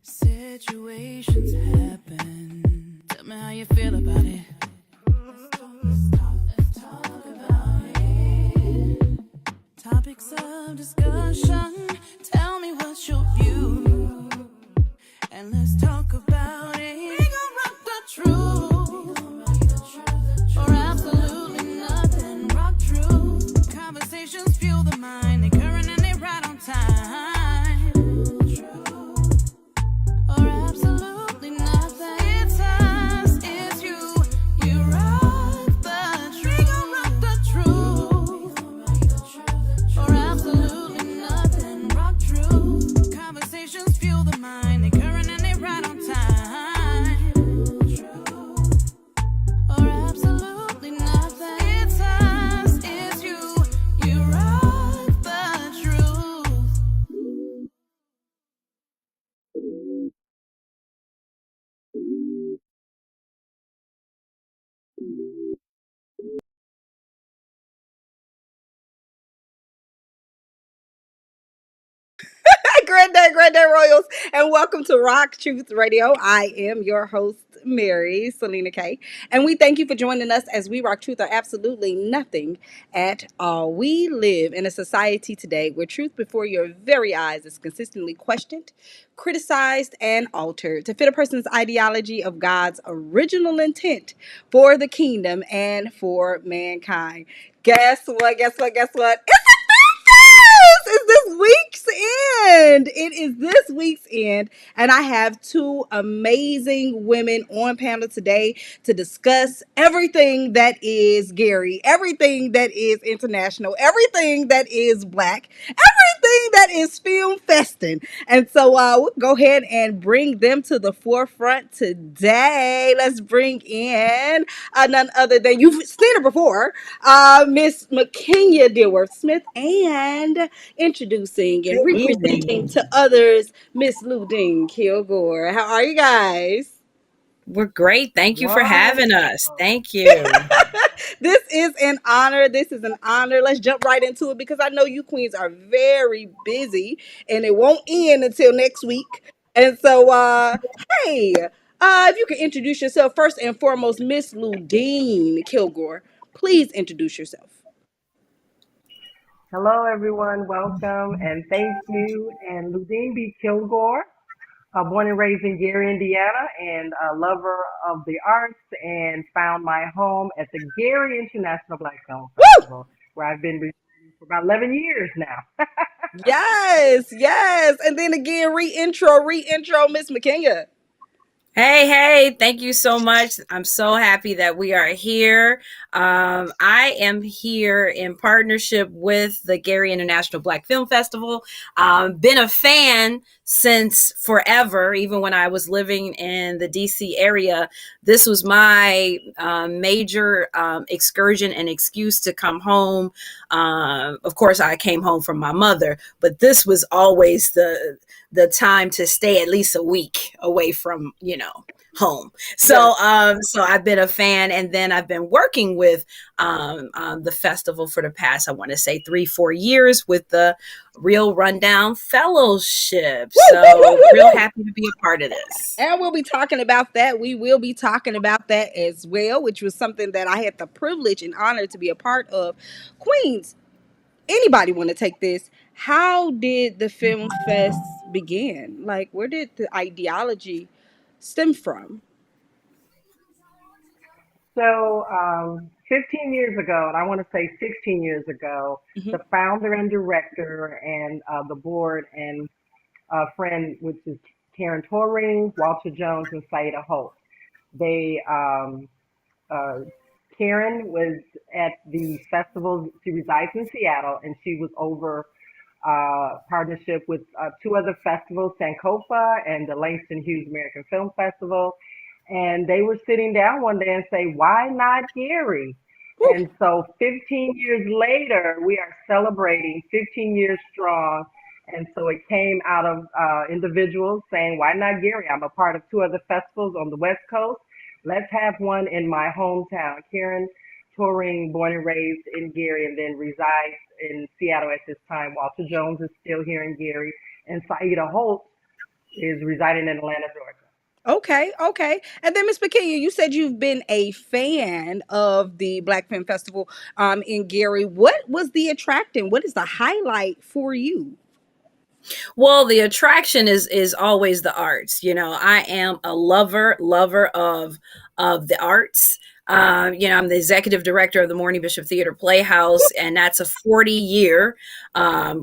Situations happen. Tell me how you feel about it. Let's talk about it. Topics of discussion. Tell me what's your view. And let's talk about it. We gon' rock the truth. Or absolutely nothing. Rock truth. Conversations fuel the mind. They current and they right on time. Or absolutely nothing. It's us, it's you. You rock the truth. We gon' rock the truth. Or absolutely nothing. Rock truth. Conversations fuel the mind. They current and they right on time. Or absolutely nothing. It's us, it's you. You rock the truth. Great day, Royals, and welcome to Rock Truth Radio. I am your host, Mary, SelenaKay, and we thank you for joining us as we rock truth or absolutely nothing at all. We live in a society today where truth before your very eyes is consistently questioned, criticized, and altered to fit a person's ideology of God's original intent for the kingdom and for mankind. Guess what? Guess what? Guess what? It's this week's end. It is this week's end, and I have two amazing women on panel today to discuss everything that is Gary, everything that is international, everything that is black, everything that is film festin. And so we'll go ahead and bring them to the forefront today. Let's bring in none other than you've seen her before, Miss McKenya Dilworth Smith, and introducing and Good representing evening. to others, Miss Ludeen Kilgore. How are you guys? We're great. Thank you for having us. Wonderful. Thank you. This is an honor. This is an honor. Let's jump right into it because I know you queens are very busy and it won't end until next week. And so, hey, if you can introduce yourself first and foremost, Miss Ludeen Kilgore, please introduce yourself. Hello, everyone. Welcome and thank you. And Ludeen B. Kilgore, born and raised in Gary, Indiana, and a lover of the arts, and found my home at the Gary International Black Film Festival, where I've been residing for about 11 years now. Yes, yes. And then again, re-intro, Miss McKenya. Hey, thank you so much. I'm so happy that we are here. I am here in partnership with the Gary International Black Film Festival. Been a fan since forever, even when I was living in the DC area. This was my major excursion and excuse to come home. Of course, I came home from my mother, but this was always the time to stay at least a week away from, home. So, so I've been a fan, and then I've been working with the festival for the past, I want to say 3-4 years with the Real Rundown Fellowship. So real happy to be a part of this. And we'll be talking about that. We will be talking about that as well, which was something that I had the privilege and honor to be a part of. Queens, anybody want to take this? How did the film fest begin? Like, where did the ideology stem from? So, 15 years ago, and I want to say 16 years ago, Hmm. the founder and director and the board and friend, which is Karen Torring, Walter Jones, and Saida Holt. They uh, Karen was at the festival. She resides in Seattle, and she was over partnership with two other festivals, Sankofa and the Langston Hughes American Film Festival. And they were sitting down one day and say, "Why not Gary?" Whew. And so 15 years later, we are celebrating 15 years strong. And so it came out of individuals saying, "Why not Gary? I'm a part of two other festivals on the West Coast. Let's have one in my hometown." Karen Touring, born and raised in Gary, and then resides in Seattle at this time. Walter Jones is still here in Gary, and Saida Holt is residing in Atlanta, Georgia. Okay, okay. And then Miss McKenya, you said you've been a fan of the Black Film Festival in Gary. What was the attracting? What is the highlight for you? Well, the attraction is always the arts. You know, I am a lover of the arts. You know, I'm the executive director of the Morning Bishop Theater Playhouse, and that's a 40-year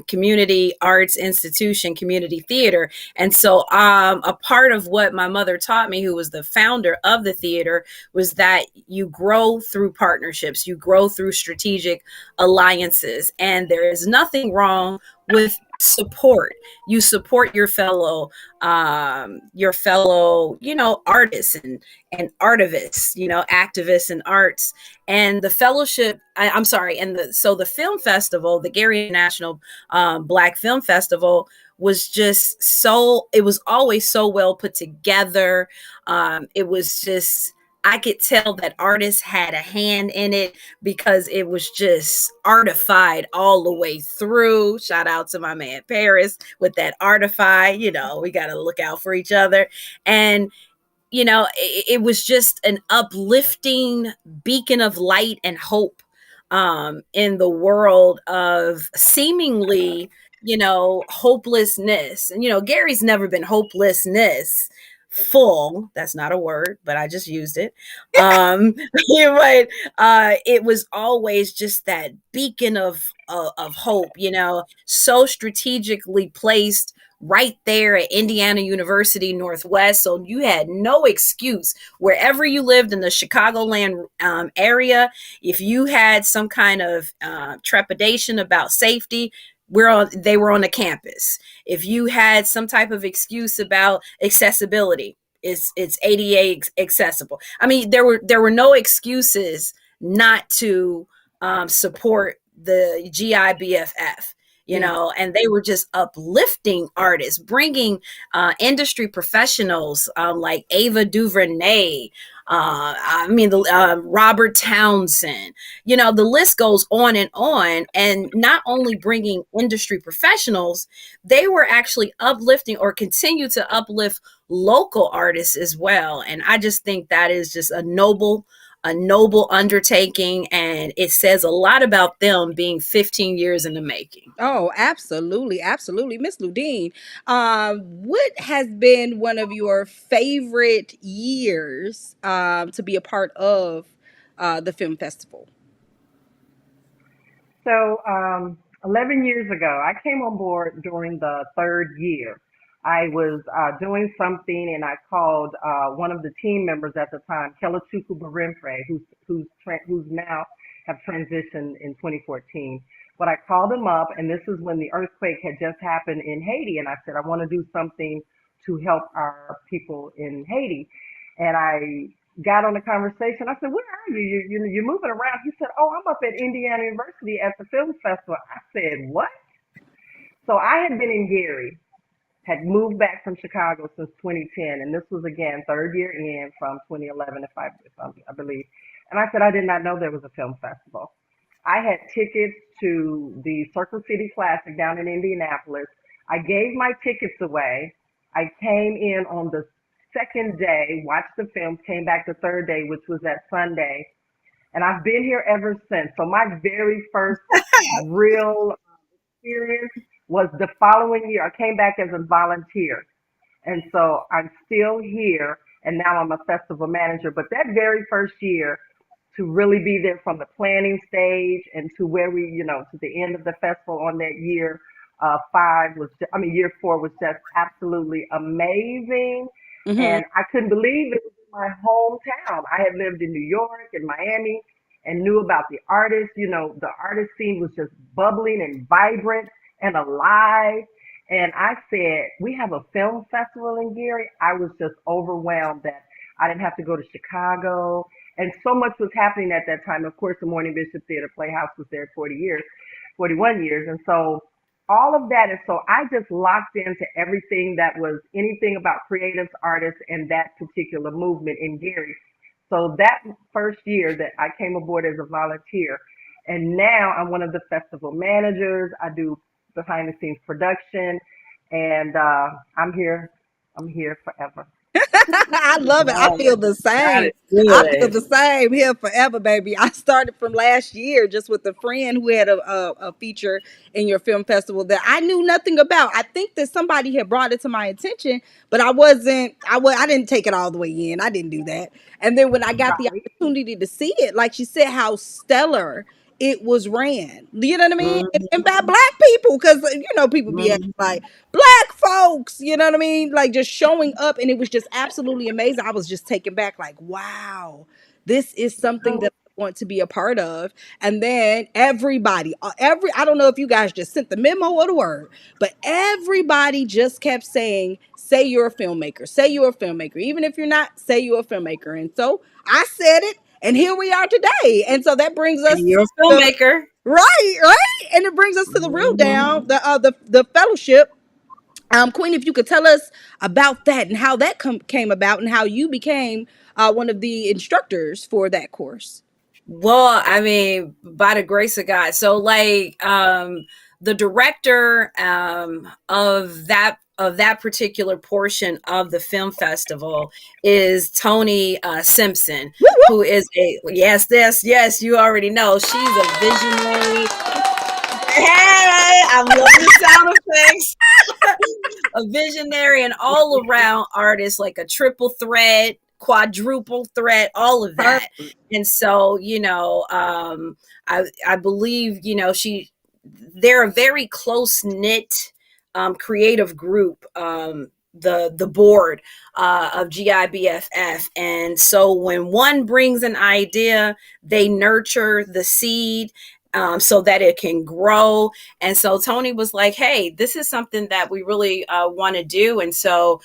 community arts institution, community theater. And so, a part of what my mother taught me, who was the founder of the theater, was that you grow through partnerships, you grow through strategic alliances, and there is nothing wrong with support. You support your fellow, you know, artists and artivists, you know, activists in arts. And the fellowship, I'm sorry, and the film festival, the Gary National Black Film Festival, was just so, it was always so well put together. It was just, I could tell that artists had a hand in it because it was just artified all the way through. Shout out to my man Paris with that artify. You know, we got to look out for each other. And you know, it was just an uplifting beacon of light and hope in the world of seemingly, you know, hopelessness. And, you know, Gary's never been hopelessness full. That's not a word, but I just used it. But it was always just that beacon of hope, you know, so strategically placed right there at Indiana University Northwest. So you had no excuse wherever you lived in the Chicagoland area. If you had some kind of trepidation about safety, they were on the campus. If you had some type of excuse about accessibility, it's ADA accessible. I mean, there were no excuses not to support the GIBFF, you know, and they were just uplifting artists, bringing industry professionals like Ava DuVernay, Robert Townsend, you know, the list goes on, and not only bringing industry professionals, they were actually uplifting or continue to uplift local artists as well. And I just think that is just a noble undertaking, and it says a lot about them being 15 years in the making. Oh, absolutely, absolutely. Miss Ludeen, what has been one of your favorite years to be a part of the film festival? So, 11 years ago, I came on board during the third year. I was doing something, and I called one of the team members at the time, Kelechuku Barimfre, who's now have transitioned in 2014. But I called him up, and this is when the earthquake had just happened in Haiti, and I said, I want to do something to help our people in Haiti. And I got on the conversation. I said, "Where are you? You're moving around." He said, "Oh, I'm up at Indiana University at the film festival." I said, "What?" So I had been in Gary, had moved back from Chicago since 2010, and this was again third year in from 2011, I believe. And I said, I did not know there was a film festival. I had tickets to the Circle City Classic down in Indianapolis. I gave my tickets away. I came in on the second day, watched the film, came back the third day, which was that Sunday, and I've been here ever since. So my very first real experience was the following year. I came back as a volunteer. And so I'm still here, and now I'm a festival manager. But that very first year, to really be there from the planning stage and to where we, to the end of the festival on that year year 4 was just absolutely amazing. Mm-hmm. And I couldn't believe it was in my hometown. I had lived in New York and Miami and knew about the artists. The artist scene was just bubbling and vibrant and alive. And I said, we have a film festival in Gary. I was just overwhelmed that I didn't have to go to Chicago. And so much was happening at that time. Of course, the Morning Bishop Theater Playhouse was there 41 years. And so all of that. And so I just locked into everything that was anything about creatives, artists, and that particular movement in Gary. So that first year that I came aboard as a volunteer, and now I'm one of the festival managers. I do behind the scenes production, and I'm here I'm here forever. I love it. I Yes, feel the that same. is I feel good. the same here forever, baby. I started from last year just with a friend who had a feature in your film festival that I knew nothing about. I think that somebody had brought it to my attention, but I didn't take it all the way in. I didn't do that. And then when I got the Right. opportunity to see it, like she said, how stellar it was ran. You know what I mean? And by Mhm, black people, because people be acting mhm. like black folks, you know what I mean? Like just showing up, and it was just absolutely amazing. I was just taken back, like, wow, this is something that I want to be a part of. And then everybody, I don't know if you guys just sent the memo or the word, but everybody just kept saying, say you're a filmmaker, say you're a filmmaker. Even if you're not, say you're a filmmaker. And so I said it, and here we are today. And so that brings us And you're a to filmmaker. right. And it brings us to the real down, Mhm. the fellowship. Queen, if you could tell us about that and how that came about and how you became one of the instructors for that course. Well, I mean, by the grace of God. So like the director of that particular portion of the film festival is Tony Simpson, Woo, woo. who is a yes, you already know. She's a visionary. Hey, I'm loving the sound effects. A visionary and all around artist, like a triple threat, quadruple threat, all of that. Perfect. And so, I believe, they're a very close knit creative group. The board of GIBFF. And so when one brings an idea, they nurture the seed so that it can grow. And so Tony was like, hey, this is something that we really want to do. And so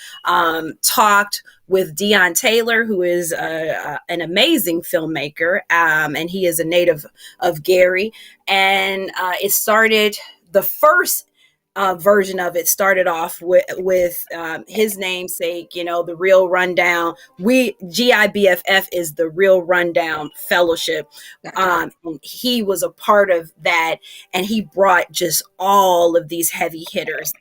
talked with Dion Taylor, who is an amazing filmmaker, and he is a native of Gary. And it started, the first version of it started off with his namesake, the Real Rundown. GIBFF is the Real Rundown Fellowship. Gotcha. And he was a part of that, and he brought just all of these heavy hitters.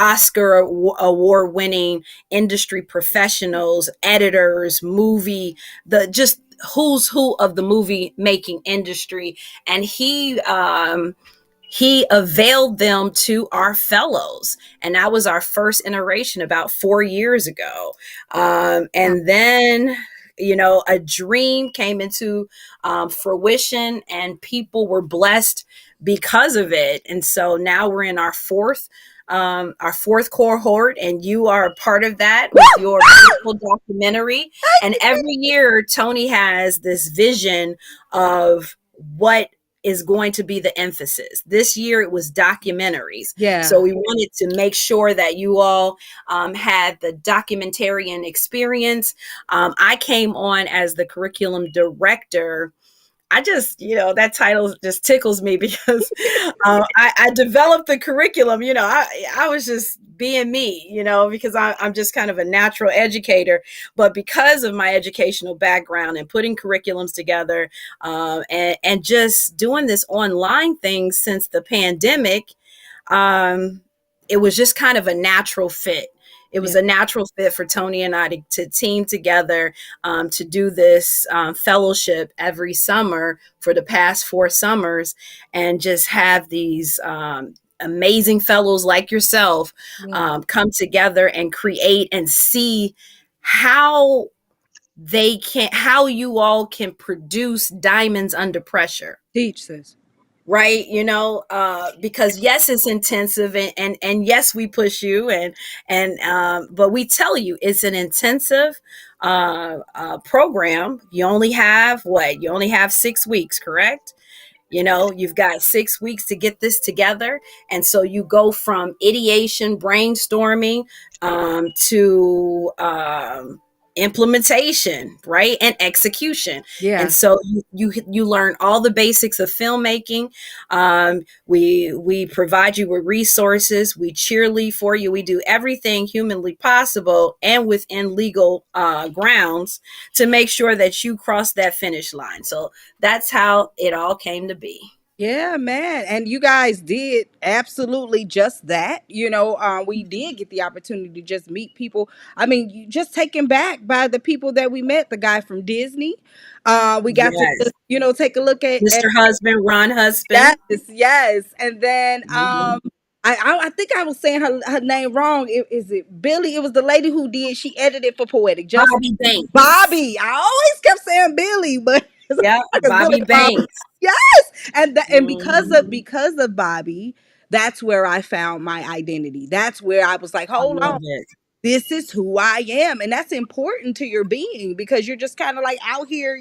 Oscar award winning industry professionals, editors, the just who's who of the movie making industry. And he availed them to our fellows, and that was our first iteration about 4 years ago. And then a dream came into fruition, and people were blessed because of it. And so now we're in our fourth cohort, and you are a part of that with your beautiful documentary. And every year Tony has this vision of what is going to be the emphasis. This year it was documentaries. Yeah. So we wanted to make sure that you all had the documentarian experience. I came on as the curriculum director. I just, that title just tickles me because I developed the curriculum. I was just being me, because I'm just kind of a natural educator. But because of my educational background and putting curriculums together and just doing this online thing since the pandemic, it was just kind of a natural fit. It was Yeah. a natural fit for Tony and I to team together to do this fellowship every summer for the past 4 summers, and just have these amazing fellows like yourself Yeah. come together and create and see how how you all can produce diamonds under pressure. Teach, sis. Right, because yes, it's intensive, and yes, we push you, and but we tell you it's an intensive program. You only have 6 weeks, correct? You've got 6 weeks to get this together. And so you go from ideation, brainstorming, to implementation, right? And execution. Yeah. And so you learn all the basics of filmmaking. We provide you with resources. We cheerlead for you. We do everything humanly possible and within legal grounds to make sure that you cross that finish line. So that's how it all came to be. Yeah, man. And you guys did absolutely just that. We did get the opportunity to just meet people. I mean, you just taken back by the people that we met, the guy from Disney. We got to Yes. just, take a look at Mr. Husband, Ron Husband. yes, yes. And then Mhm. I think I was saying her name wrong. Is it Billy? It was the lady who did, she edited for Poetic Justice. Bobby Banks. Bobby. I always kept saying Billy, but Yep, it's Billy Bobby Bob. Banks. Yes. And Mhm. because of Bobby, that's where I found my identity. That's where I was like, I hold on, love it. this is who I am. And that's important to your being because you're just kind of like out here,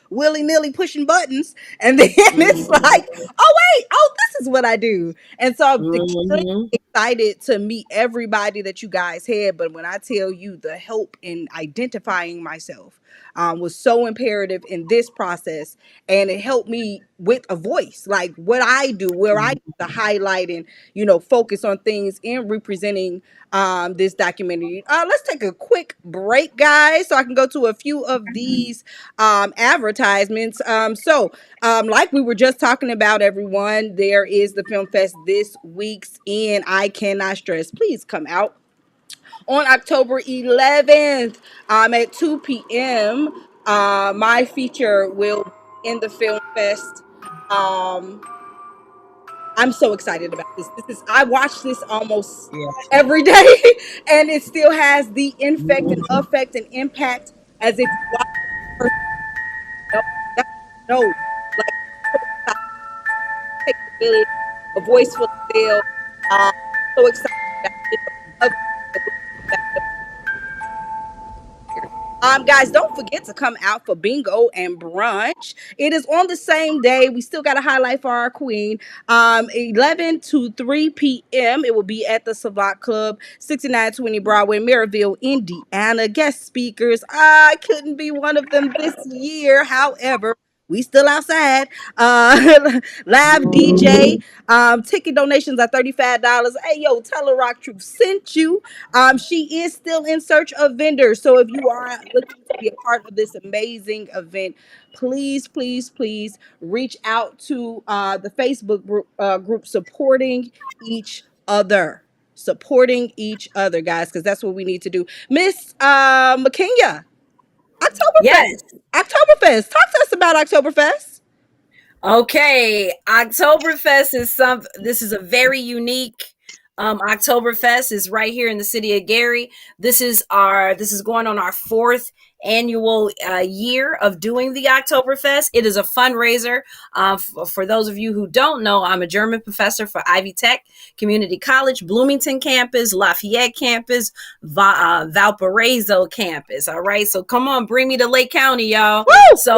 willy nilly pushing buttons. And then it's like, Mhm. oh, wait, oh, this is what I do. And so I'm extremely Mhm. excited to meet everybody that you guys had. But when I tell you the help in identifying myself, was so imperative in this process, and it helped me with a voice, like what I do, where I do the highlighting, focus on things in representing this documentary. Let's take a quick break, guys, so I can go to a few of these advertisements. Like we were just talking about, everyone, there is the Film Fest this week's end. I cannot stress. Please come out on October 11th at 2 p.m. My feature will be in the Film Fest. Um, I'm so excited about this. I watch this almost Yeah. every day, and it still has the infect and Mhm. affect and impact as if you watch it first. No, that- no, like so excited. Take the village, a voice full of steel. So excited about it. Love it. Guys, don't forget to come out for bingo and brunch. It is on the same day. We still got a highlight for our queen. 11 to 3 p.m. It will be at the Savant Club, 6920 Broadway, Maryville, Indiana. Guest speakers. I couldn't be one of them this year. However, we still outside. Live DJ. Ticket donations are $35. Hey, yo, tell her Rock Truth sent you. She is still in search of vendors. So if you are looking to be a part of this amazing event, please, please, please reach out to the Facebook group Supporting Each Other. Supporting each other, guys, because that's what we need to do. Miss McKenya, Oktoberfest. Yes. Oktoberfest. Talk to us about Oktoberfest. Okay, Oktoberfest is this is a very unique Oktoberfest is right here in the city of Gary. This is going on our fourth annual year of doing the Oktoberfest. It is a fundraiser. For those of you who don't know, I'm a German professor for Ivy Tech Community College, Bloomington campus, Lafayette campus, Valparaiso campus. All right, so come on, bring me to Lake County, y'all. Woo! So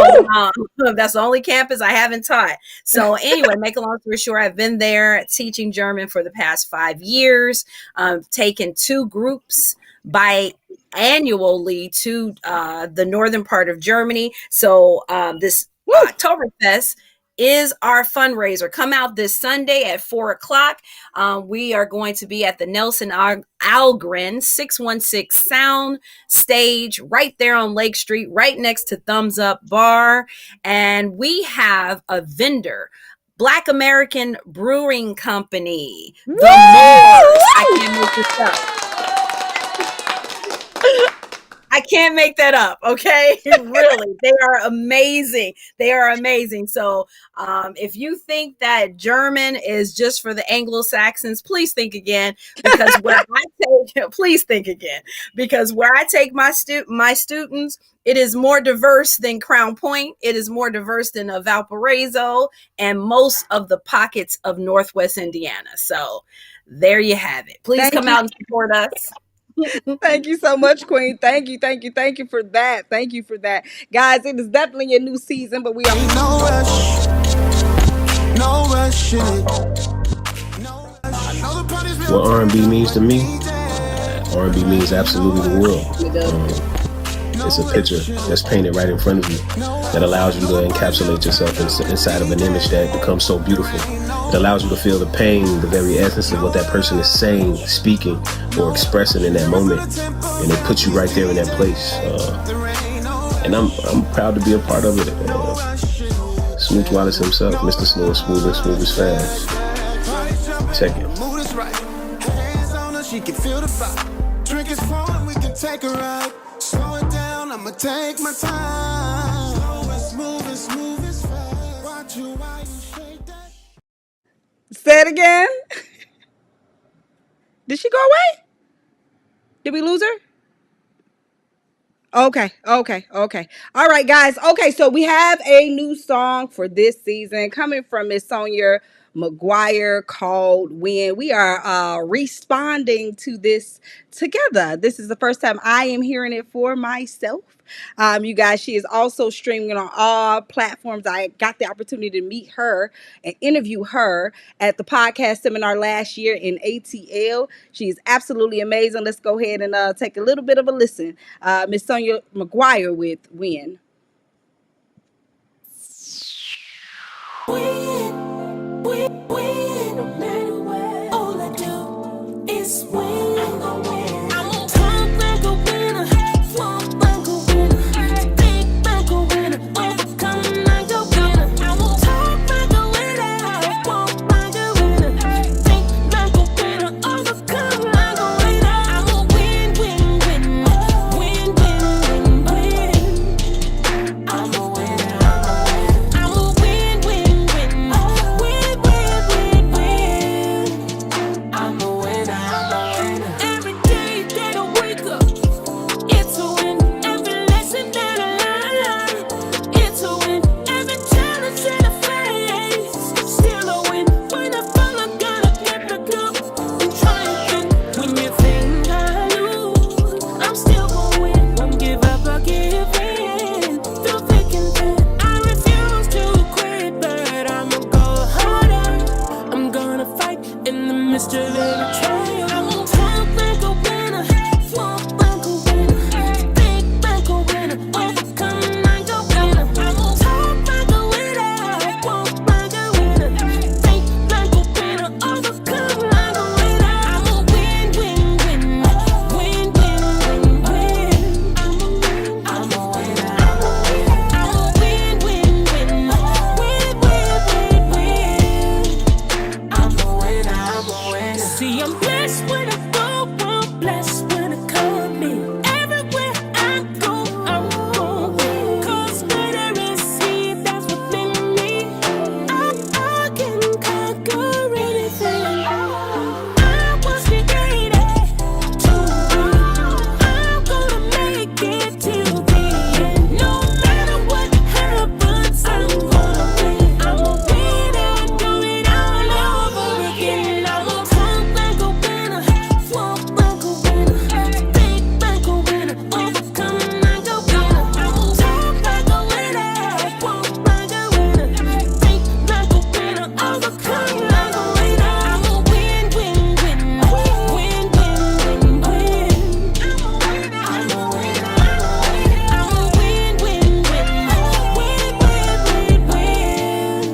that's the only campus I haven't taught. So anyway, make a long story short, I've been there teaching German for the past 5 years. Taken 2 groups biannually to the northern part of Germany. So this Oktoberfest is our fundraiser. Come out this Sunday at 4:00. We are going to be at the Nelson Algren 616 Sound Stage right there on Lake Street, right next to Thumbs Up Bar. And we have a vendor, Black American Brewing Company. The Moors. I can't make this up. I can't make that up, okay? Really, they are amazing. They are amazing. So if you think that German is just for the Anglo-Saxons, please think again, because please think again, because where I take my students, it is more diverse than Crown Point. It is more diverse than Valparaiso and most of the pockets of Northwest Indiana. So there you have it. Please come out and support us. Thank you so much, Queen. Thank you for that. Thank you for that. Guys, it is definitely a new season, but we are No rush, no rush in it. What R&B means to me, R&B means absolutely the world. It's a picture that's painted right in front of you that allows you to encapsulate yourself inside of an image that becomes so beautiful. It allows you to feel the pain, the very essence of what that person is saying, speaking, or expressing in that moment, and it puts you right there in that place. And I'm proud to be a part of it. Smooth Wallace himself, Mr. Slow and Smooth and Smooth is fast. Check it. She can feel the vibe. Drink is flowing, we can take a ride. Slow it down, I'ma take my time. Slow and smooth and smooth as fast. Watch you while you shake that. Say it again. Did she go away? Did we lose her? Okay. All right, guys. Okay, so we have a new song for this season coming from Miss Sonia McGuire called When. We are responding to this together. This is the first time I am hearing it for myself. You guys, she is also streaming on all platforms. I got the opportunity to meet her and interview her at the podcast seminar last year in ATL. She's absolutely amazing. Let's go ahead and take a little bit of a listen. Miss Sonia McGuire with When. No matter what, all I do is win. I'm gonna win. I'm gonna talk like a winner, walk like a winner, think like a winner, overcome like a winner. I'm gonna talk like a winner, walk like a winner, think like a winner, overcome like a winner. I'm gonna win, win, win, win, win, win, win. I'm a winner, I'm a win, win, win, win, win, win, win. I'm a winner, I'm a winner. Every day that I wake up, it's a win. Every lesson that I learn, it's a win. Every challenge that I face, still a win. When I fall, I gotta get back up and try again. When you think I lose, I'm still gonna win. Won't give up or give in. Through thick and thin, I refuse to quit, but I'ma go harder. I'm gonna fight in the midst of every trial. I'm gonna talk like a winner, walk like a winner, think like a winner, overcome like a winner. I'm gonna talk like a winner, walk like a winner, think like a winner, overcome like a winner. I'm a win, win, win, win, win, win, win. I'm a winner, I'm a win, win, win, win, win, win, win. I'm a winner, I'm a winner. See, I'm blessed when I go, I'm blessed when I come in. Everywhere I go, I'm going. 'Cause greater is He that's within me. I can conquer anything. I was created to win. I'm gonna make it till the end. No matter what happens, I'm gonna win. I'm a winner, do it all over again. I'm gonna talk like a winner, walk like a winner, think like a winner, overcome like a winner. I'm gonna talk like a winner, walk like a winner, think like a winner, overcome like a winner. I'm a win, win, win, win, win, win, win. I'm a winner, I'm a win, win, win, win, win, win, win.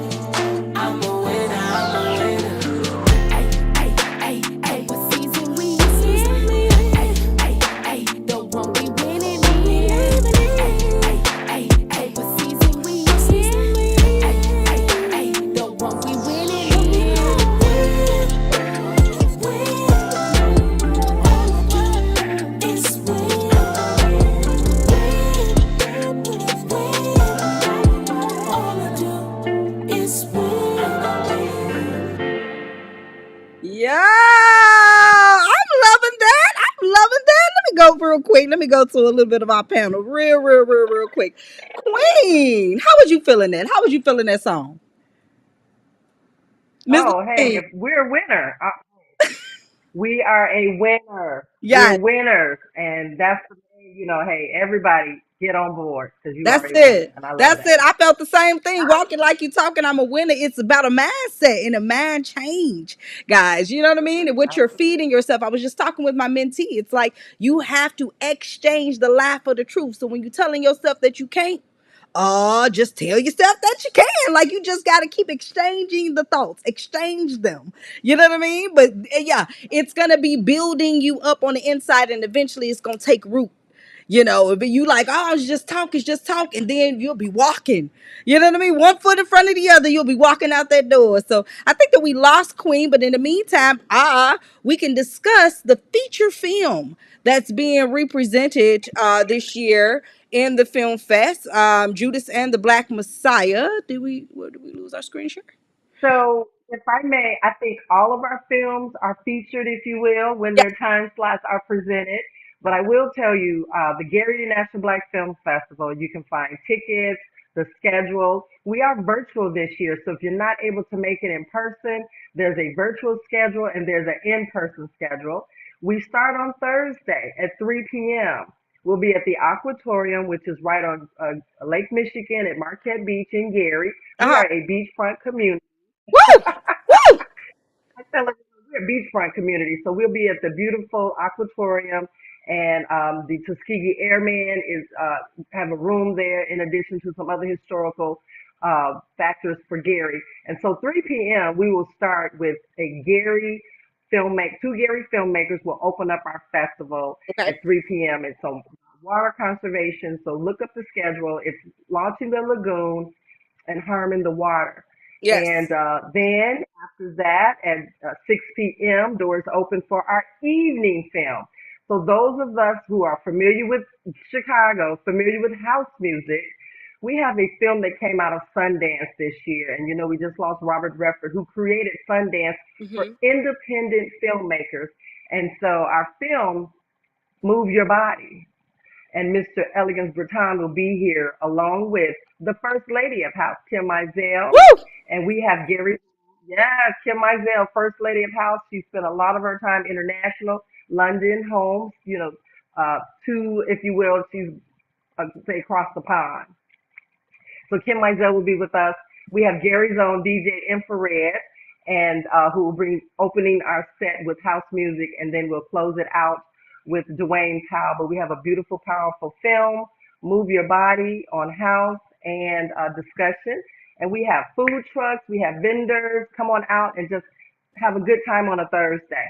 I'm a winner, I'm a winner. Ay, what season we in? Ay, the one we winning in. Ay, what season we in? Ay, the one we winning in. All I do is win. All I do is win. Yeah, I'm loving that. I'm loving that. Let me go real quick. Let me go to a little bit of our panel real quick. Queen, how was you feeling that? How was you feeling that song? Miss Oh, hey, Ludeen. if we're a winner. We are a winner. Yeah, We're winners. And that's, hey, everybody get on board because you are that's a winner. it. And I love That's that. it. I felt the same thing. Walking like you talking, I'm a winner. It's about a mindset and a mind change, guys. You know what I mean? And what you're feeding yourself. I was just talking with my mentee. It's like you have to exchange the lie for the truth. So when you're telling yourself that you can't, just tell yourself that you can. Like you just got to keep exchanging the thoughts, exchange them. You know what I mean? But yeah, it's gonna be building you up on the inside, and eventually it's gonna take root. You know, but you like, oh, just talk, and then you'll be walking. You know what I mean? One foot in front of the other, you'll be walking out that door. So I think that we lost Queen, but in the meantime, we can discuss the feature film that's being represented this year in the film fest. Judas and the Black Messiah. Did we lose our screen share? So, if I may, I think all of our films are featured, if you will, when Yeah. their time slots are presented. But I will tell you, the Gary International Black Film Festival, you can find tickets, the schedule. We are virtual this year, so if you're not able to make it in person, there's a virtual schedule and there's an in-person schedule. We start on Thursday at 3 p.m. We'll be at the Aquatorium, which is right on Lake Michigan at Marquette Beach in Gary. We Uh-huh. are a beachfront community. Woo! Woo! I tell everyone we're a beachfront community, so we'll be at the beautiful Aquatorium, and the Tuskegee Airman is have a room there in addition to some other historical factors for Gary. And so 3 p.m. we will start with a Gary two Gary filmmakers will open up our festival Okay. at 3 p.m. It's on water conservation, so look up the schedule. It's launching the lagoon and harming the water. And Yes. then after that, at 6 p.m., doors open for our evening film. So those of us who are familiar with Chicago, familiar with house music, we have a film that came out of Sundance this year. And, we just lost Robert Redford, who created Sundance for Hmm. independent filmmakers. And so our film, Move Your Body, and Mr. Elegance Breton will be here along with the First Lady of House, Kim Mizell. Woo! And we have Gary. Yes, Kim Mizell, First Lady of House. She spent a lot of her time international, London, homes, to, if you will, she's, say, across the pond. So Kim Mizell will be with us. We have Gary's own DJ Infrared, and who will bring opening our set with house music, and then we'll close it out with Dwayne Powell. But we have a beautiful, powerful film, Move Your Body on house, and discussion. And we have food trucks, we have vendors. Come on out and just have a good time on a Thursday.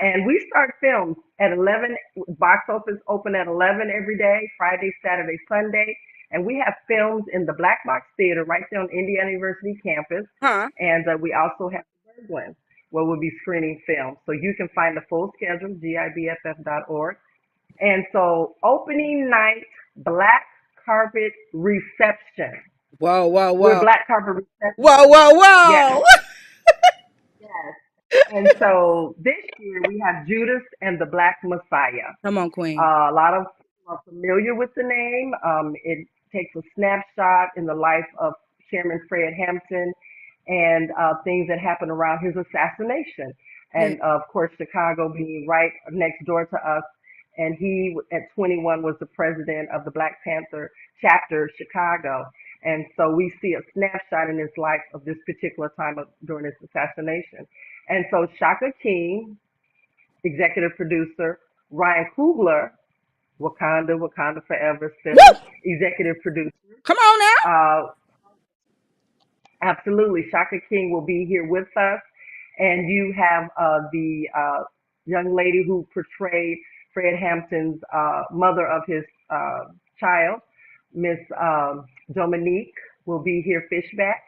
And we start films at 11, box office open at 11 every day, Friday, Saturday, Sunday. And we have films in the Black Box Theater right there on Indiana University campus. Huh? And we also have the Bergwin, where we'll be screening films. So you can find the full schedule, GIBFF.org. And so opening night, black carpet reception. Whoa, whoa, We're whoa. black carpet reception. Whoa, whoa, Yes, whoa. yes. And so this year we have Judas and the Black Messiah. Come on, Queen. A lot of people are familiar with the name. It takes a snapshot in the life of Chairman Fred Hampton and things that happened around his assassination. Yeah. And of course, Chicago being right next door to us. And he, at 21, was the president of the Black Panther chapter Chicago. And so we see a snapshot in his life of this particular time during his assassination. And so Shaka King, executive producer, Ryan Coogler, Wakanda, Wakanda Forever, Woo! film, executive producer. Come on now. Uh, Absolutely. Shaka King will be here with us. And you have the young lady who portrayed Fred Hampton's mother of his child, Miss Dominique, will be here, Fishback.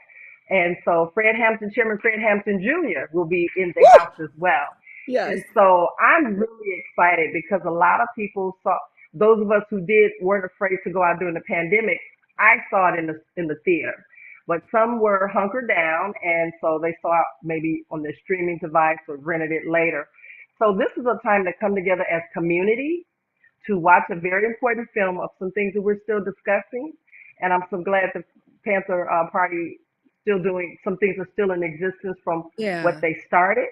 And so Chairman Fred Hampton Jr. will be in the Woo! house as well. Yes. And so I'm really excited because a lot of people saw, those of us who weren't afraid to go out during the pandemic, I saw it in the theater. But some were hunkered down, and so they saw it maybe on their streaming device or rented it later. So this is a time to come together as community to watch a very important film of some things that we're still discussing. And I'm so glad the Panther Party still doing some things are still in existence from what Yeah. they started.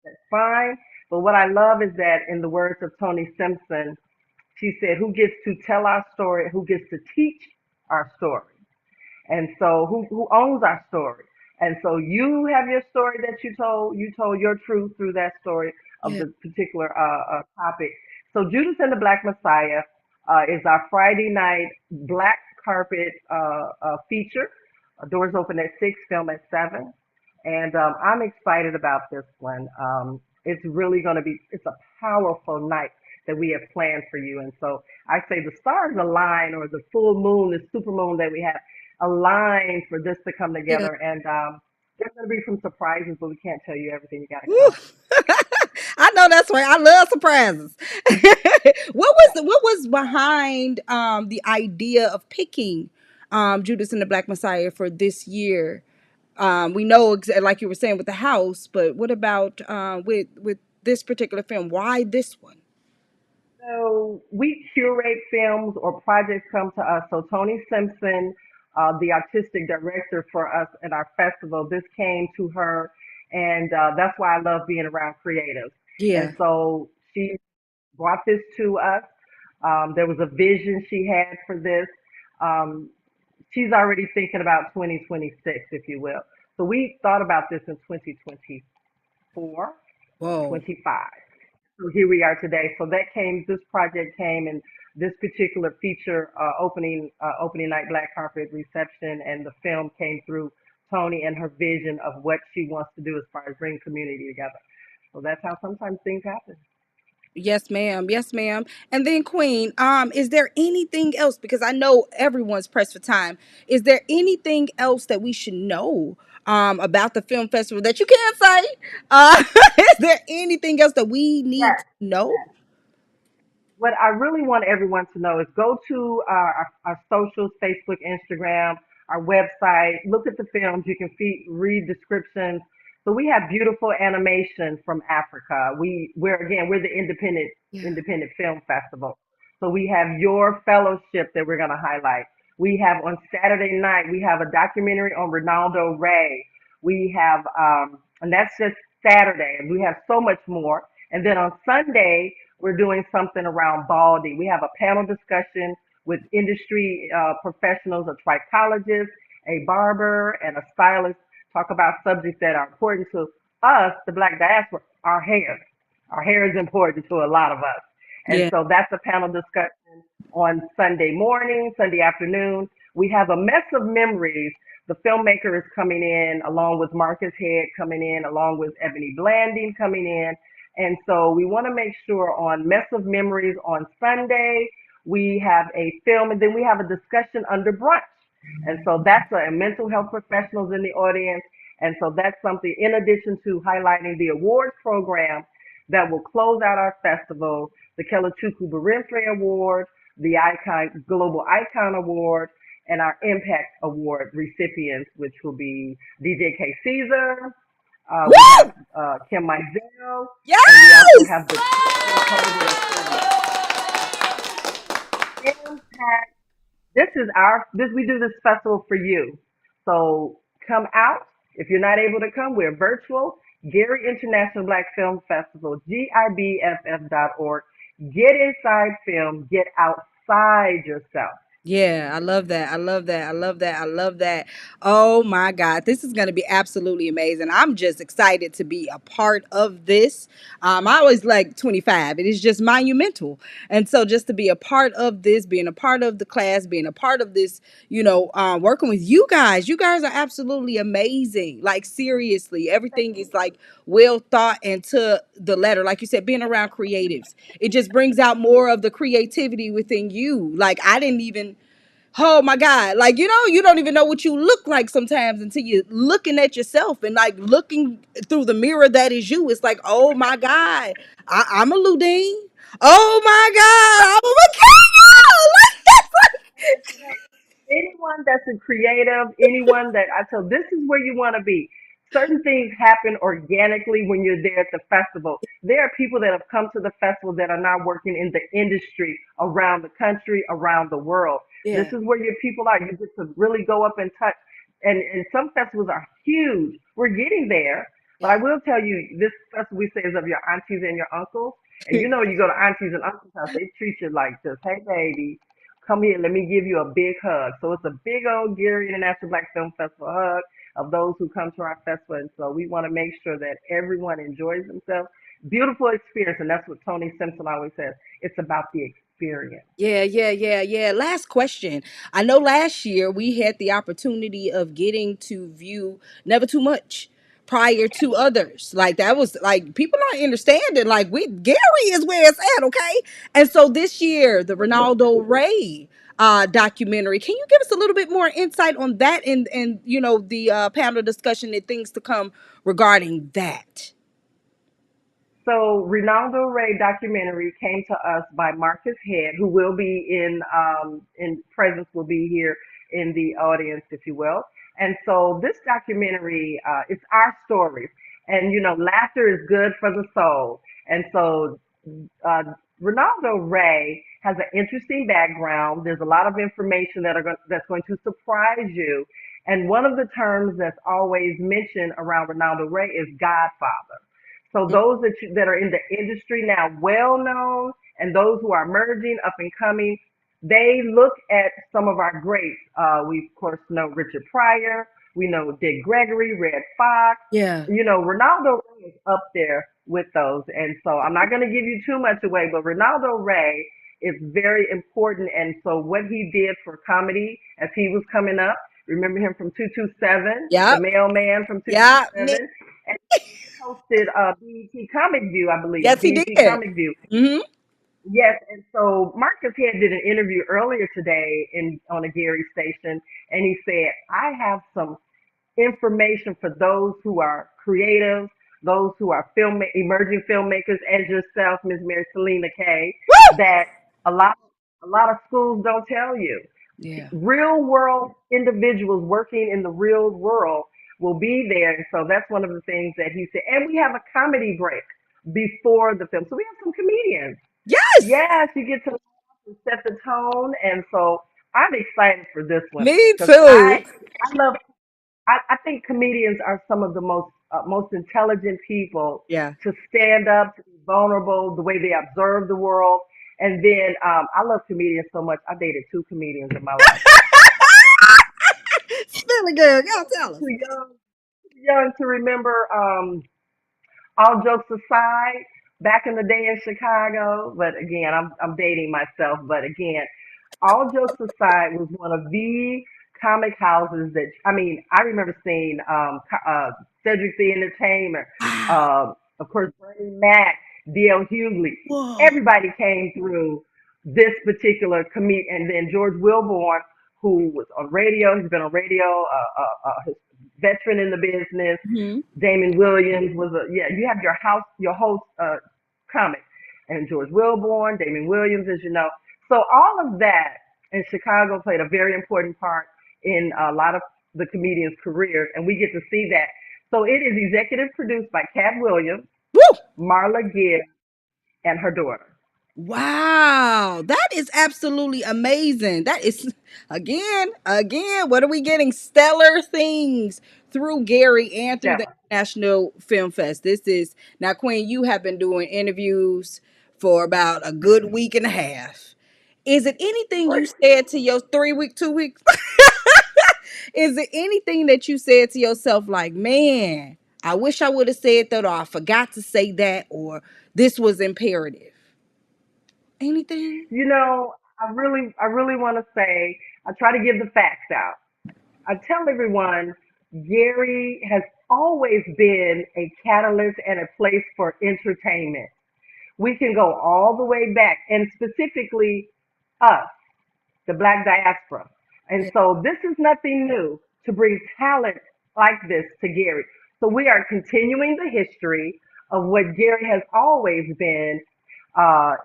That's fine. But what I love is that, in the words of Tony Simpson, she said, "Who gets to tell our story? Who gets to teach our story?" And so who owns our story? And so you have your story that you told your truth through that story of Yeah. the particular topic. So Judas and the Black Messiah is our Friday night black carpet feature. Doors open at 6, film at 7. And I'm excited about this one. It's really going to be, it's a powerful night. that we have planned for you. And so I say the stars align, or the full moon, the super moon that we have aligned for this to come Yeah. together. And there's going to be some surprises, but we can't tell you everything. You got to Woo. come. I know that's right. I love surprises. What was behind the idea of picking Judas and the Black Messiah for this year? We know like you were saying with the house, but what about with this particular film? Why this one? So we curate films, or projects come to us. So Tony Simpson, the artistic director for us at our festival, this came to her, and that's why I love being around creatives. And Yeah. so she brought this to us. There was a vision she had for this. Um, she's already thinking about 2026, if you will. So we thought about this in 2024, Whoa. 25. So here we are today. So that came, this project came, and this particular feature, opening night black carpet reception, and the film came through Tony and her vision of what she wants to do as far as bring community together. So that's how sometimes things happen. Yes, ma'am. Yes, ma'am. And then Queen, is there anything else? Because I know everyone's pressed for time. Is there anything else that we should know about the film festival that you can't say? Is there anything else that we need Yes. to know? What I really want everyone to know is go to our socials, Facebook, Instagram, our website, look at the films. You can read descriptions. So we have beautiful animation from Africa. We're the Yeah. independent film festival. So we have your fellowship that we're going to highlight. We have on Saturday night, we have a documentary on Ronaldo Ray. We have, and that's just Saturday, and we have so much more. And then on Sunday, we're doing something around Baldy. We have a panel discussion with industry professionals, a trichologist, a barber, and a stylist, talk about subjects that are important to us, the Black diaspora, our hair. Our hair is important to a lot of us. And Yeah. so that's a panel discussion on Sunday morning, Sunday afternoon. We have a mess of memories. The filmmaker is coming in, along with Marcus Head coming in, along with Ebony Blanding coming in. And so we want to make sure on Mess of Memories on Sunday, we have a film, and then we have a discussion under brunch. And so that's mental health professionals in the audience. And so that's something, in addition to highlighting the awards program that will close out our festival, the Kelachukwu Barimfre Award, the Icon Global Icon Award, and our Impact Award recipients, which will be DJ K. Caesar, we have Woo! Kim Mizell, and we also Yes! have the Impact. We do this festival for you. So come out. If you're not able to come, we're virtual. Gary International Black Film Festival, GIBFF.org. Get inside film, get outside yourself. Yeah, I love that. I love that. I love that. I love that. Oh my God. This is going to be absolutely amazing. I'm just excited to be a part of this. I always like 25. It is just monumental. And so just to be a part of this, being a part of the class, being a part of this, working with you guys are absolutely amazing. Like seriously, everything is like well thought and to the letter. Like you said, being around creatives, it just brings out more of the creativity within you. Like I didn't even oh my God. Like, you don't even know what you look like sometimes until you're looking at yourself and like looking through the mirror that is you. It's like, oh my God, I'm a Ludeen. Oh my God, I'm a McKenya. Anyone that's a creative, anyone that I tell, this is where you want to be. Certain things happen organically when you're there at the festival. There are people that have come to the festival that are now working in the industry around the country, around the world. This Yeah, is where your people are. You get to really go up and touch. And some festivals are huge. We're getting there. But I yeah. will tell you, this festival we say is of your aunties and your uncles. And you know, you go to aunties and uncles' house, they treat you like just, hey, baby, come here, let me give you a big hug. So it's a big old Gary International Black Film Festival hug of those who come to our festival. And so we want to make sure that everyone enjoys themselves. Beautiful experience. And that's what Tony Simpson always says. It's about the experience. Yeah, yeah, yeah, yeah. Last question. I know last year we had the opportunity of getting to view Never Too Much prior to others. Like that was like people not understanding. Like Gary is where it's at, okay? And so this year, the Ronaldo Ray documentary. Can you give us a little bit more insight on that and you know the panel discussion and things to come regarding that? So Ronaldo Ray documentary came to us by Marcus Head, who will be in presence, will be here in the audience, if you will. And so this documentary, it's our stories, and you know, laughter is good for the soul. And so uh, Ronaldo Ray has an interesting background. There's a lot of information that's going to surprise you. And one of the terms that's always mentioned around Ronaldo Ray is Godfather. So those that are in the industry now, well known, and those who are emerging, up and coming, they look at some of our greats. We of course know Richard Pryor. We know Dick Gregory, Red Fox. Yeah. You know, Ronaldo Ray is up there with those. And so I'm not going to give you too much away, but Ronaldo Ray is very important. And so what he did for comedy as he was coming up, remember him from 227, the Yep. mailman from Yep. 227. And hosted BET Comic View, I believe. Yes, he BET did. Comic View. Mm-hmm. Yes, and so Marcus Head did an interview earlier today on a Gary station, and he said, I have some information for those who are creative, those who are emerging filmmakers, as yourself, Ms. Mary SelenaKay, that a lot of schools don't tell you. Yeah. Real world individuals working in the real world will be there. And so that's one of the things that he said. And we have a comedy break before the film. So we have some comedians. Yes. Yes, you get to set the tone. And so I'm excited for this one. Me 'Cause too. I think comedians are some of the most intelligent people Yeah. to stand up, to be vulnerable, the way they observe the world. And then I love comedians so much. I dated 2 comedians in my life. Spilly girl, y'all tell us. Too young to remember. All jokes aside, back in the day in Chicago, but again, I'm dating myself. But again, all jokes aside, was one of the comic houses that I remember seeing Cedric the Entertainer, of course Bernie Mac, D.L. Hughley. Whoa. Everybody came through this particular and then George Wilborn, who was on radio. He's been on radio, veteran in the business. Mm-hmm. Damon Williams was you have your host comic, and George Wilborn, Damon Williams, as you know. So all of that in Chicago played a very important part in a lot of the comedians' careers, and we get to see that. So it is executive produced by Cat Williams, Woo! Marla Gibbs, and her daughter. Wow, that is absolutely amazing. That is again, what are we getting? Stellar things through Gary and through the National Film Fest. This is now, Queen, you have been doing interviews for about a good week and a half. Is it anything you said to your 2 weeks? Is it anything that you said to yourself like, man, I wish I would have said that, or I forgot to say that, or this was imperative? Anything? You know, I really want to say, I try to give the facts out. I tell everyone, Gary has always been a catalyst and a place for entertainment. We can go all the way back, and specifically us, the Black diaspora. And so this is nothing new to bring talent like this to Gary. So we are continuing the history of what Gary has always been.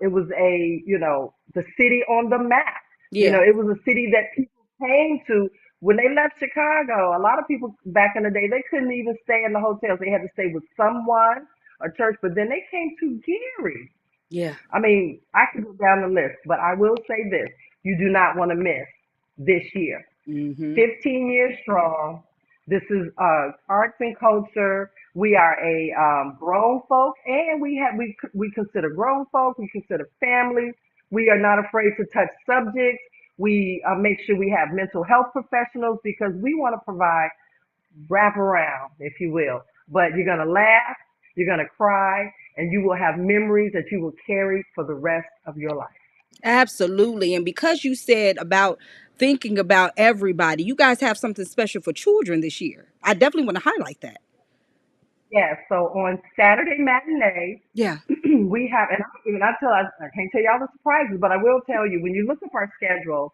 It was the city on the map. Yeah. It was a city that people came to when they left Chicago. A lot of people back in the day, they couldn't even stay in the hotels. They had to stay with someone, a church, but then they came to Gary. Yeah. I mean, I could go down the list, but I will say this. You do not want to miss this year. Mm-hmm. 15 years strong. This is arts and culture. We are a grown folk, and we consider grown folk. We consider families. We are not afraid to touch subjects. We make sure we have mental health professionals because we want to provide wraparound, if you will. But you're going to laugh, you're going to cry, and you will have memories that you will carry for the rest of your life. Absolutely. And because you said about thinking about everybody, you guys have something special for children this year. I definitely want to highlight that. Yes, so on Saturday matinee, Yeah. we have, and I can't tell you all the surprises, but I will tell you when you look up our schedule,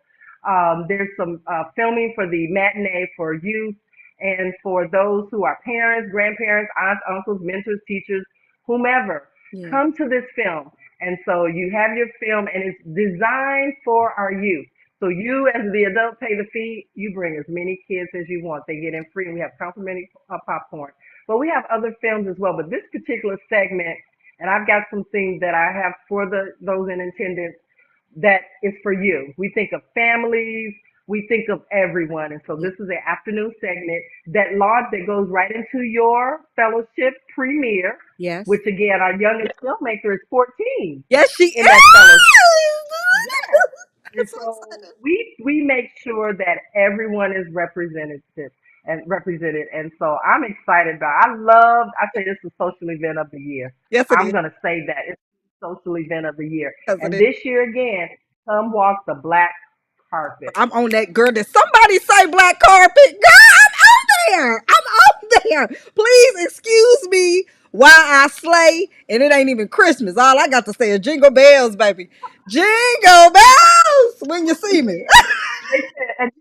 there's some filming for the matinee for youth and for those who are parents, grandparents, aunts, uncles, mentors, teachers, whomever. Yeah. Come to this film, and so you have your film, and it's designed for our youth. So you, as the adult, pay the fee. You bring as many kids as you want. They get in free, and we have complimentary popcorn. But we have other films as well. But this particular segment, and I've got some things that I have for those in attendance that is for you. We think of families, we think of everyone, and so Yeah. this is an afternoon segment that goes right into your fellowship premiere, Yes. which again, our youngest filmmaker is 14 Yes, she in that fellowship. is. Yes. I'm And so so excited. we make sure that everyone is represented. And so I'm excited about I say this is social event of the year. Yes, it I'm is. gonna say that it's social event of the year. Yes, it And is. this year again, come walk the black carpet. I'm on that, girl. Did somebody say black carpet? Girl, I'm on there. I'm on there. Please excuse me while I slay. And it ain't even Christmas. All I got to say is jingle bells, baby. Jingle bells when you see me. They said, and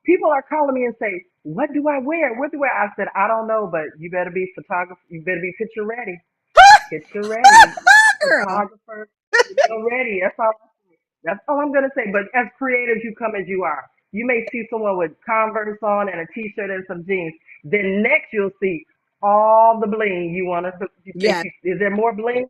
people are calling me and say, "What do I wear? What do I?" I said, "I don't know, but you better be photographer. You better be picture ready. Picture ready, Girl. photographer. You know, ready. That's all I'm gonna say. But as creatives, you come as you are. You may see someone with Converse on and a T-shirt and some jeans. Then next you'll see all the bling you want to. You think, Yeah, is there more bling?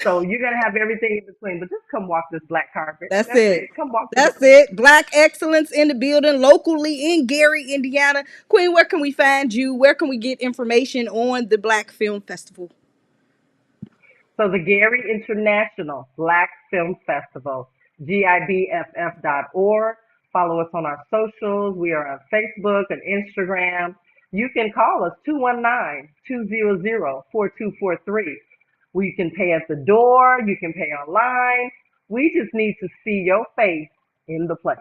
So you're gonna have everything in between. But just come walk this black carpet. that's That's it. it. Come walk the. That's it. Black excellence in the building locally in Gary, Indiana. Queen, where can we find you? Where can we get information on the Black Film Festival? So the Gary International Black Film Festival, GIBFF.org. Follow us on our socials. We are on Facebook and Instagram. You can call us 219-200-4243. We can pay at the door. You can pay online. We just need to see your face in the place.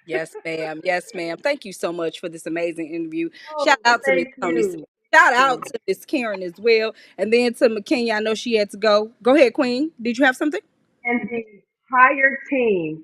Yes, ma'am. Yes, ma'am. Thank you so much for this amazing interview. Shout Oh, out to Miss thank Tony. you. Shout out to Miss Karen as well. And then to McKenya. I know she had to go. Go ahead, Queen. Did you have something? And the entire team,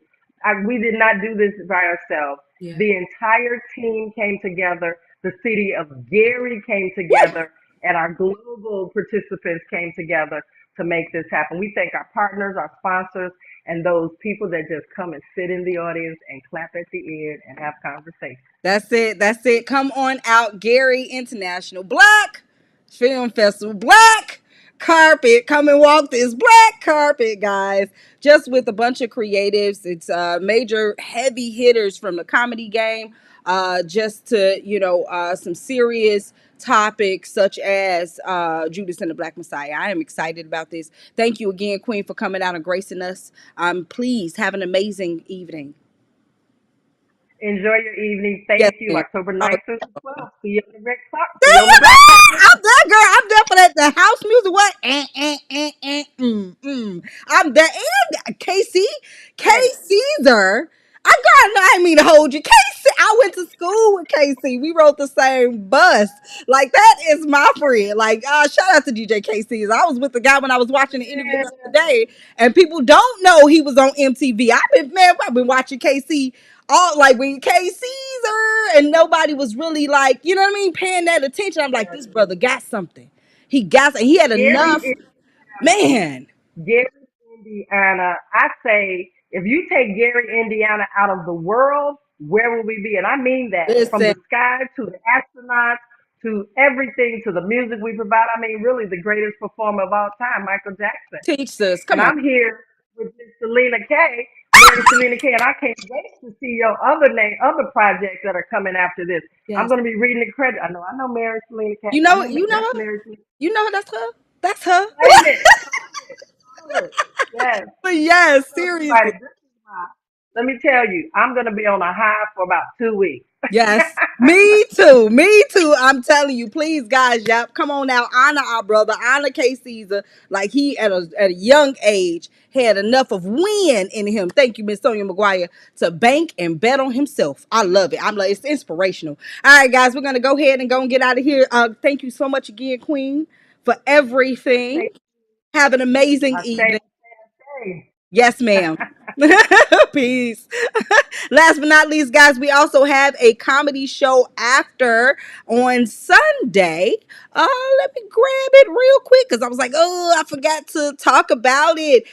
we did not do this by ourselves. Yeah. The entire team came together. The city of Gary came Woo! together, and our global participants came together to make this happen. We thank our partners, our sponsors, and those people that just come and sit in the audience and clap at the end and have conversation. That's it. That's it. Come on out, Gary International Black Film Festival. Black carpet. Come and walk this black carpet, guys. Just with a bunch of creatives. It's major heavy hitters from the comedy game. Just to, some serious topics such as Judas and the Black Messiah. I am excited about this. Thank you again, Queen, for coming out and gracing us. Please have an amazing evening. Enjoy your evening. Yes, Thank you. ma'am. October Oh, 9th through the 12th. See you on the red clock. See there you on you the go. black carpet. I'm there, girl. I'm there for the house music. What? I'm there. And Yes. Caesar. I didn't mean to hold you. Casey, I went to school with Casey. We rode the same bus. Like, that is my friend. Like, shout out to DJ Casey. I was with the guy when I was watching the interview the other day, and people don't know he was on MTV. I've been watching Casey all, like, when K Caesar, and nobody was really, like, you know what I mean, paying that attention. I'm like, Yes. this brother got something. He had enough, Gary man. Gary, Indiana. I say if you take Gary, Indiana out of the world, where will we be? And I mean that from Listen, the sky to the astronauts to everything to the music we provide. I mean, really the greatest performer of all time, Michael Jackson. teach us. And Come on. I'm here with Miss SelenaKay, Mary SelenaKay, and I can't wait to see your other projects that are coming after this. I'm Yes. going to be reading the credit. I know Mary SelenaKay. You I know, know you know that's her. Mary SelenaKay. You know that's her. That's her. Claim it. Claim it. Yes. But yes, So seriously. excited. let me tell you, I'm gonna be on a high for about 2 weeks. Yes, me too. Me too. I'm telling you, please, guys. Yep, come on now. Honor our brother. Honor K. Caesar. Like he at a young age had enough of win in him. Thank you, Miss Sonia McGuire, to bank and bet on himself. I love it. I'm like, it's inspirational. All right, guys, we're gonna go ahead and go and get out of here. Thank you so much again, Queen, for everything. Thank Have an amazing you. evening. Stay. Yes, ma'am. Peace. Last but not least, guys, we also have a comedy show after on Sunday. Let me grab it real quick because I was like, oh, I forgot to talk about it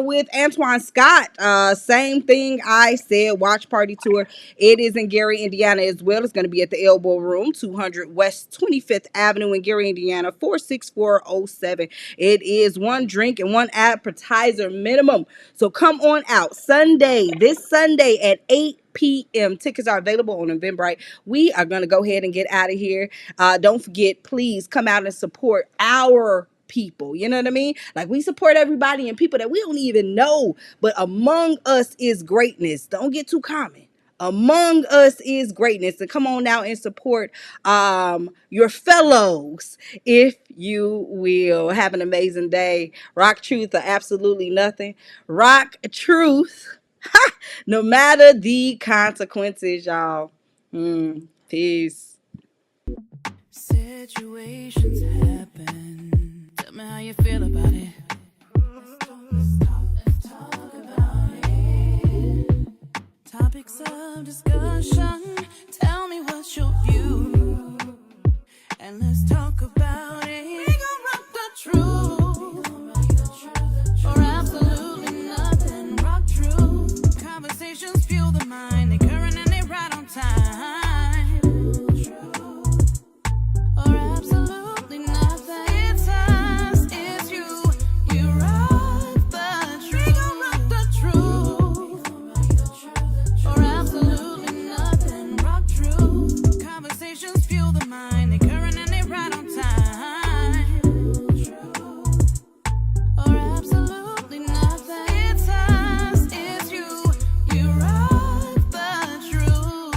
with Antoine Scott. Same thing I said, watch party tour. It is in Gary, Indiana as well. It's going to be at the Elbow Room, 200 West 25th Avenue in Gary, Indiana, 46407. It is one drink and one appetizer minimum. So come on out this Sunday at 8 p.m. Tickets are available on Eventbrite. We are going to go ahead and get out of here. Don't forget, please come out and support our people. You know what I mean? Like we support everybody and people that we don't even know, but among us is greatness. Don't get too common. Among us is greatness. And come on out and support your fellows, if you will. Have an amazing day. Rock truth or absolutely nothing. Rock truth. No matter the consequences, y'all. Peace. Situations happen. Tell me how you feel about it. Let's talk about it. Topics of discussion. Tell me what's your view. And let's talk about it. We gon' rock the truth. Or absolutely nothing. Rock true. Conversations fuel the mind. They current and they right on time. Or absolutely nothing. It's us, it's you. You rock the truth. We gon' rock the truth. Or absolutely nothing. Rock true. Conversations fuel the mind. They current and they right on time. Or absolutely nothing. It's us, it's you. You rock the truth.